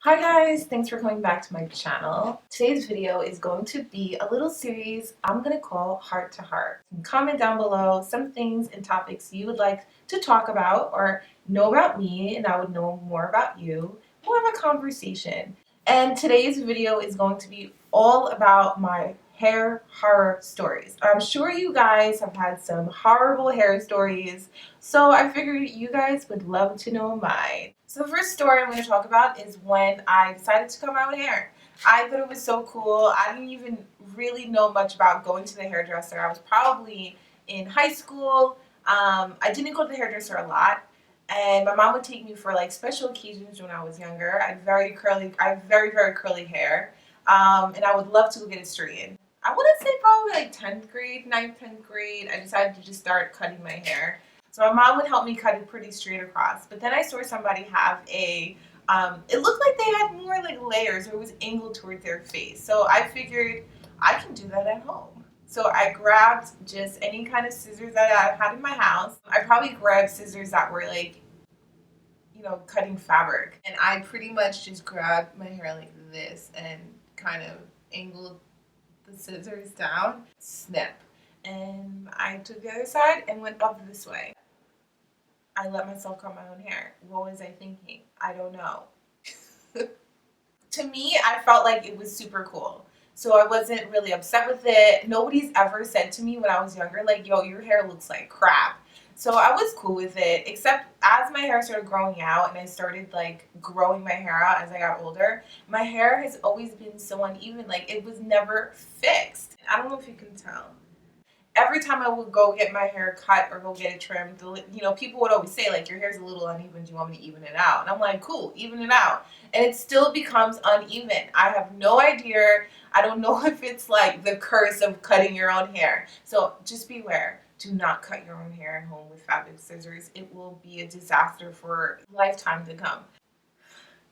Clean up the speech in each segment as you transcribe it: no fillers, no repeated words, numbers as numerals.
Hi guys, thanks for coming back to my channel. Today's video is going to be a little series I'm going to call Heart to Heart. Comment down below some things and topics you would like to talk about or know about me and I would know more about you. More of a conversation. And today's video is going to be all about my hair horror stories. I'm sure you guys have had some horrible hair stories, so I figured you guys would love to know mine. So the first story I'm going to talk about is when I decided to cut my own hair. I thought it was so cool. I didn't even really know much about going to the hairdresser. I was probably in high school. I didn't go to the hairdresser a lot. And my mom would take me for like special occasions when I was younger. I had very curly hair. And I would love to go get it straightened. I want to say probably like 10th grade, 9th, 10th grade, I decided to just start cutting my hair. So my mom would help me cut it pretty straight across. But then I saw somebody have it looked like they had more like layers or it was angled towards their face. So I figured I can do that at home. So I grabbed just any kind of scissors that I had in my house. I probably grabbed scissors that were like, cutting fabric. And I pretty much just grabbed my hair like this and kind of angled the scissors down, snip. And I took the other side and went up this way. I let myself cut my own hair. What was I thinking? I don't know. To me, I felt like it was super cool. So I wasn't really upset with it. Nobody's ever said to me when I was younger, like, yo, your hair looks like crap. So I was cool with it, except as my hair started growing out and I started like growing my hair out as I got older, my hair has always been so uneven. Like it was never fixed. I don't know if you can tell. Every time I would go get my hair cut or go get it trimmed, people would always say, like, your hair's a little uneven. Do you want me to even it out? And I'm like, cool, even it out. And it still becomes uneven. I have no idea. I don't know if it's like the curse of cutting your own hair. So just beware. Do not cut your own hair at home with fabric scissors. It will be a disaster for a lifetime to come.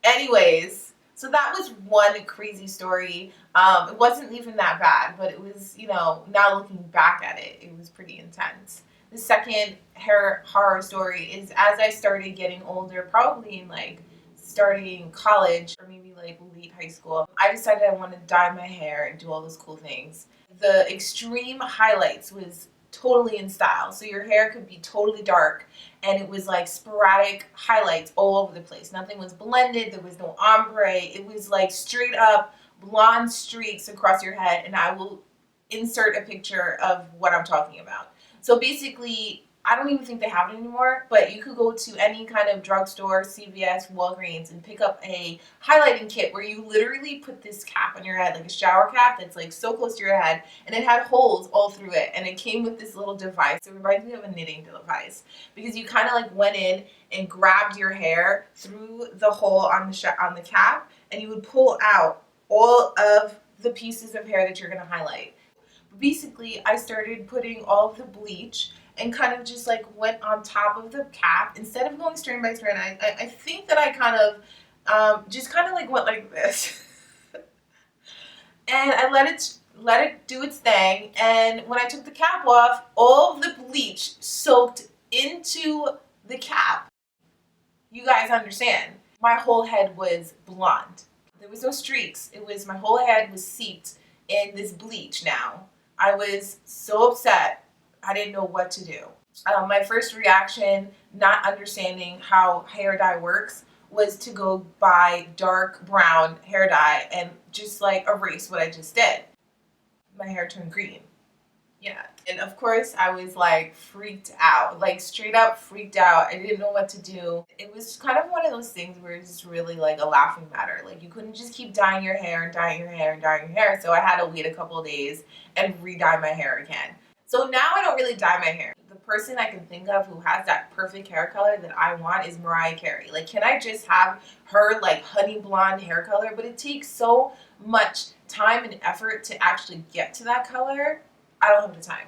Anyways, so that was one crazy story. It wasn't even that bad, but it was, now looking back at it, it was pretty intense. The second hair horror story is as I started getting older, probably in like starting college or maybe like late high school, I decided I wanted to dye my hair and do all those cool things. The extreme highlights was totally in style. So your hair could be totally dark and it was like sporadic highlights all over the place. Nothing was blended. There was no ombre. It was like straight up blonde streaks across your head. And I will insert a picture of what I'm talking about. So basically, I don't even think they have it anymore, but you could go to any kind of drugstore, CVS, Walgreens, and pick up a highlighting kit where you literally put this cap on your head, like a shower cap that's like so close to your head, and it had holes all through it, and it came with this little device. It reminds me of a knitting device because you kind of like went in and grabbed your hair through the hole on the cap, and you would pull out all of the pieces of hair that you're going to highlight. Basically, I started putting all of the bleach and kind of just like went on top of the cap instead of going strand by strand. I think that I kind of just kind of like went like this, and I let it do its thing. And when I took the cap off, all of the bleach soaked into the cap. You guys understand? My whole head was blonde. There was no streaks. It was my whole head was seeped in this bleach now. I was so upset. I didn't know what to do. My first reaction, not understanding how hair dye works, was to go buy dark brown hair dye and just like erase what I just did. My hair turned green. Yeah. And of course, I was like freaked out, like straight up freaked out. I didn't know what to do. It was kind of one of those things where it's just really like a laughing matter. Like you couldn't just keep dyeing your hair and dyeing your hair and dyeing your hair. So I had to wait a couple of days and re-dye my hair again. So now I don't really dye my hair. The person I can think of who has that perfect hair color that I want is Mariah Carey. Like, can I just have her like honey blonde hair color? But it takes so much time and effort to actually get to that color. I don't have the time.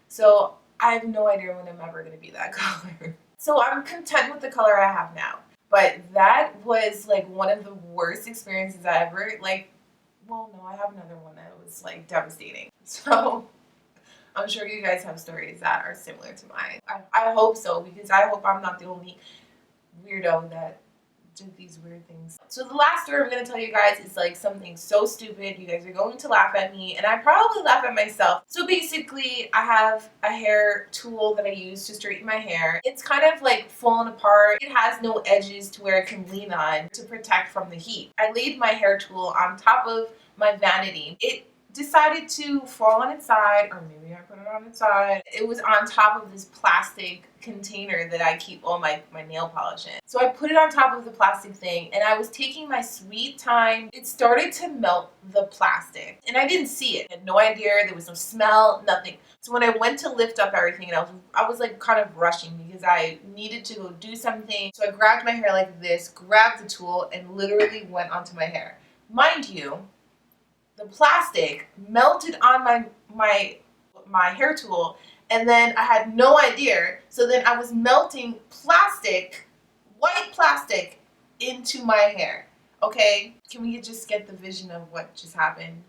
So I have no idea when I'm ever going to be that color. So I'm content with the color I have now. But that was like one of the worst experiences I ever, like, well, no, I have another one that was like devastating. So I'm sure you guys have stories that are similar to mine. I hope so, because I hope I'm not the only weirdo that did these weird things. So the last story I'm going to tell you guys is like something so stupid. You guys are going to laugh at me, and I probably laugh at myself. So basically, I have a hair tool that I use to straighten my hair. It's kind of like fallen apart. It has no edges to where it can lean on to protect from the heat. I laid my hair tool on top of my vanity. It decided to fall on its side, or maybe I put it on its side. It was on top of this plastic container that I keep all my nail polish in. So I put it on top of the plastic thing, and I was taking my sweet time. It started to melt the plastic, and I didn't see it. I had no idea. There was no smell, nothing. So when I went to lift up everything, and I was like kind of rushing because I needed to go do something. So I grabbed my hair like this, grabbed the tool, and literally went onto my hair. Mind you, the plastic melted on my hair tool, and then I had no idea. So then I was melting plastic, white plastic, into my hair. Okay, can we just get the vision of what just happened?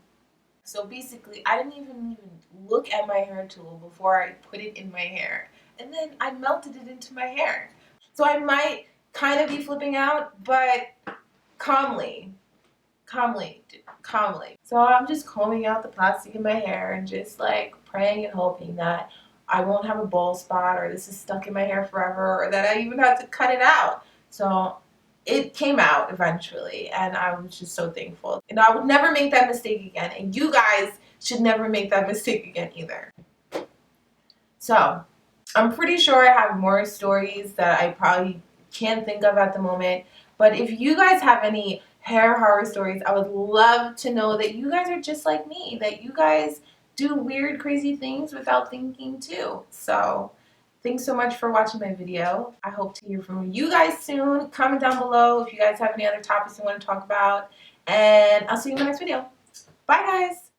So basically, I didn't even look at my hair tool before I put it in my hair, and then I melted it into my hair. So I might kind of be flipping out, but calmly. Calmly, calmly. So I'm just combing out the plastic in my hair and just like praying and hoping that I won't have a bald spot, or this is stuck in my hair forever, or that I even have to cut it out. So it came out eventually, and I was just so thankful. And I would never make that mistake again, and you guys should never make that mistake again either. So I'm pretty sure I have more stories that I probably can't think of at the moment. But if you guys have any hair horror stories, I would love to know that you guys are just like me, that you guys do weird, crazy things without thinking too. So thanks so much for watching my video. I hope to hear from you guys soon. Comment down below if you guys have any other topics you want to talk about. And I'll see you in the next video. Bye, guys.